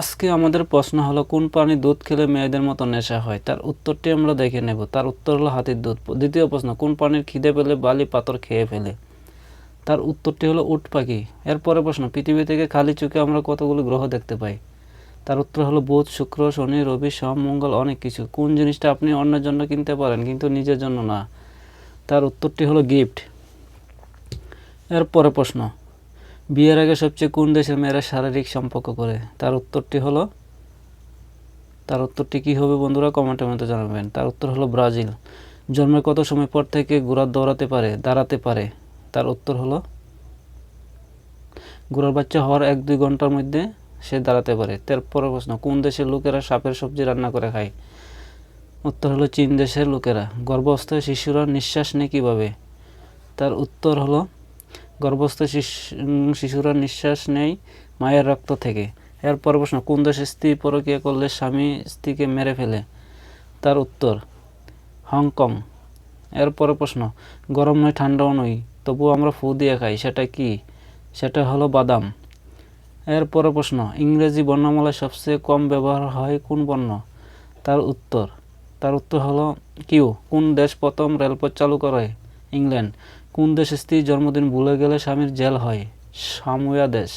আজকে আমাদের প্রশ্ন হলো কোন প্রাণীর দুধ খেলে মেয়েদের মতো নেশা হয়? তার উত্তরটি আমরা দেখে নেব। তার উত্তর হলো হাতির দুধ। দ্বিতীয় প্রশ্ন, কোন প্রাণীর খিদে পেলে বালি পাথর খেয়ে ফেলে? তার উত্তরটি হলো উট পাখি। এরপরে প্রশ্ন, পৃথিবী থেকে খালি চোখে আমরা কতগুলো গ্রহ দেখতে পাই? তার উত্তর হলো বুধ, শুক্র, শনি, রবি, সোম, মঙ্গল, অনেক কিছু। কোন জিনিসটা আপনি অন্যের জন্য কিনতে পারেন কিন্তু নিজের জন্য না? তার উত্তরটি হলো গিফট। এরপরে প্রশ্ন, বিয়ের আগে সবচেয়ে কোন দেশের মেয়েরা শারীরিক সম্পর্ক করে? তার উত্তরটি কী হবে বন্ধুরা? কমেন্টের মধ্যে জানাবেন। তার উত্তর হলো ব্রাজিল। জন্মের কত সময় পর থেকে ঘোড়া দাঁড়াতে পারে? তার উত্তর হলো ঘোড়ার বাচ্চা হওয়ার 1-2 ঘন্টার মধ্যে সে দাঁড়াতে পারে। তারপরে প্রশ্ন, কোন দেশের লোকেরা সাপের সবজি রান্না করে খায়? উত্তর হলো চীন দেশের লোকেরা। গর্ভস্থ শিশুরা নিঃশ্বাস নেয় কীভাবে? তার উত্তর হলো গর্ভস্থ শিশুরা নিঃশ্বাস নেয় মায়ের রক্ত থেকে। এরপর প্রশ্ন, কোন দেশে স্ত্রী পরকীয়া করলে স্বামী স্ত্রীকে মেরে ফেলে? তার উত্তর হংকং। এরপরে প্রশ্ন, গরম নয় ঠান্ডাও নয় তবুও আমরা ফু দিয়ে খাই, সেটা কি? সেটা হলো বাদাম। এরপরে প্রশ্ন, ইংরেজি বর্ণমালায় সবচেয়ে কম ব্যবহার হয় কোন বর্ণ? তার উত্তর হলো কিউ। কোন দেশ প্রথম রেলপথ চালু করে? ইংল্যান্ড। কোন দেশে স্ত্রীর জন্মদিন ভুলে গেলে স্বামীর জেল হয়? সামোয়া দেশ।